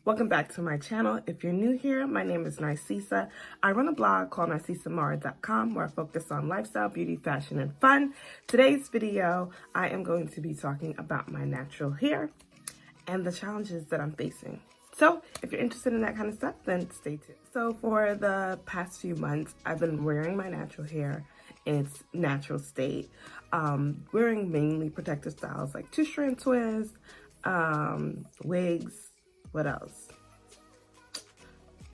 Welcome back to my channel. If you're new here, my name is Narcisa. I run a blog called narcisamaura.com where I focus on lifestyle, beauty, fashion, and fun. Today's video, I am going to be talking about my natural hair and the challenges that I'm facing. So if you're interested in that kind of stuff, then stay tuned. So for the past few months, I've been wearing my natural hair in its natural state, wearing mainly protective styles like two-strand twists, wigs, what else?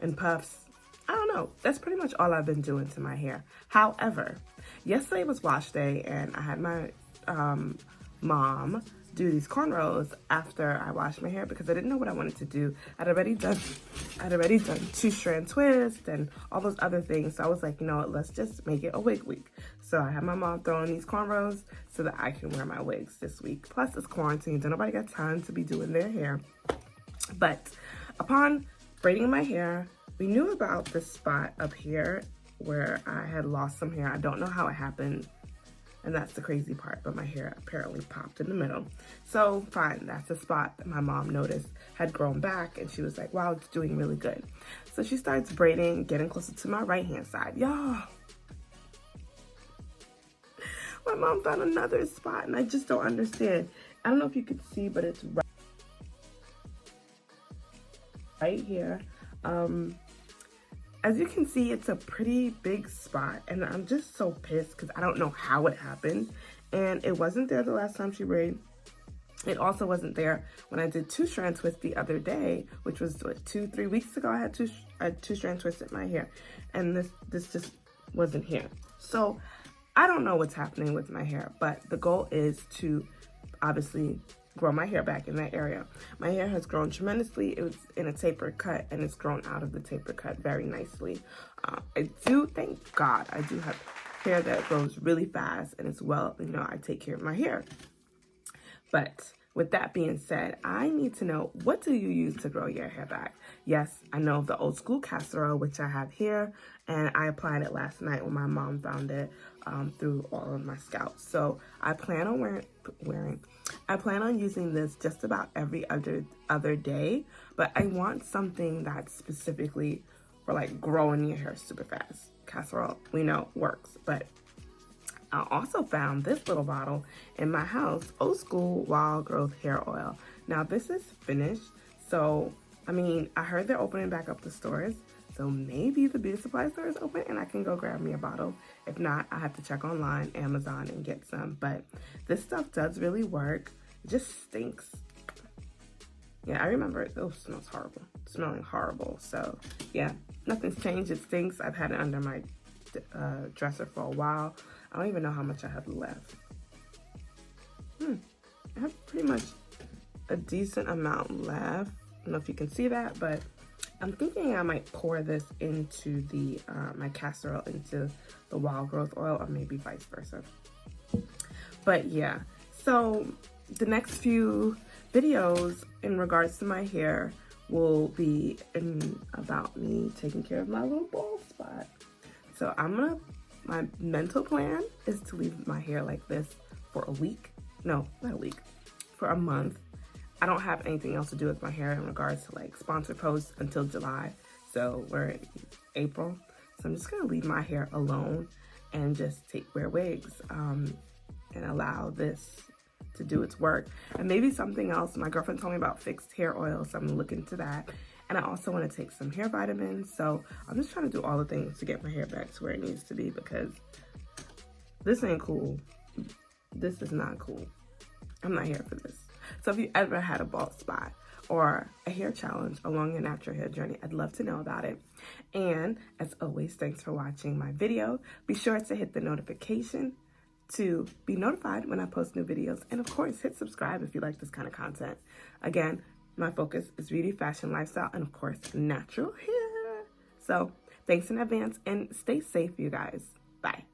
And puffs. I don't know. That's pretty much all I've been doing to my hair. However, yesterday was wash day and I had my mom do these cornrows after I washed my hair because I didn't know what I wanted to do. I'd already done two-strand twist and all those other things. So I was like, you know what, let's just make it a wig week. So I had my mom throwing these cornrows so that I can wear my wigs this week. Plus it's quarantine, so nobody got time to be doing their hair. But upon braiding my hair, we knew about this spot up here where I had lost some hair. I don't know how it happened, and that's the crazy part, but my hair apparently popped in the middle. So fine, that's a spot that my mom noticed had grown back, and she was like, wow, it's doing really good. So she starts braiding, getting closer to my right-hand side. Y'all, my mom found another spot, and I just don't understand. I don't know if you could see, but it's right here. As you can see, it's a pretty big spot, and I'm just so pissed because I don't know how it happened. And it wasn't there the last time she braided. It also wasn't there when I did two-strand twist the other day, which was what, 2-3 weeks ago. I had two-strand twist in my hair, and this just wasn't here. So I don't know what's happening with my hair, but the goal is to obviously grow my hair back in that area. My hair has grown tremendously. It was in a tapered cut, and it's grown out of the tapered cut very nicely. I do, thank God, I do have hair that grows really fast, and it's well, you know, I take care of my hair. But with that being said, I need to know, what do you use to grow your hair back? Yes, I know the old school castor oil, which I have here, and I applied it last night when my mom found it through all of my scalp. So I plan on I plan on using this just about every other day, but I want something that's specifically for like growing your hair super fast. Castor oil, we know, works, but I also found this little bottle in my house, old school wild growth hair oil. Now this is finished, so I mean, I heard they're opening back up the stores, so maybe the beauty supply store is open and I can go grab me a bottle. If not, I have to check online, Amazon, and get some. But this stuff does really work. It just stinks. Yeah, I remember it. Oh, it smells horrible. It's smelling horrible. So yeah, nothing's changed. It stinks. I've had it under my dresser for a while. I don't even know how much I have left. I have pretty much a decent amount left. I don't know if you can see that, but I'm thinking I might pour this into the my castor oil into the wild growth oil, or maybe vice versa. But yeah, so the next few videos in regards to my hair will be about me taking care of my little bald spot. So my mental plan is to leave my hair like this for a week. No, not a week, for a month. I don't have anything else to do with my hair in regards to like sponsored posts until July. So we're in April. So I'm just gonna leave my hair alone and just wear wigs and allow this to do its work. And maybe something else. My girlfriend told me about fixed hair oil, so I'm gonna look into that. And I also want to take some hair vitamins. So I'm just trying to do all the things to get my hair back to where it needs to be, because this ain't cool. This is not cool. I'm not here for this. So if you ever had a bald spot or a hair challenge along your natural hair journey, I'd love to know about it. And as always, thanks for watching my video. Be sure to hit the notification to be notified when I post new videos. And of course, hit subscribe if you like this kind of content. Again, my focus is beauty, fashion, lifestyle, and of course, natural hair. So thanks in advance and stay safe, you guys. Bye.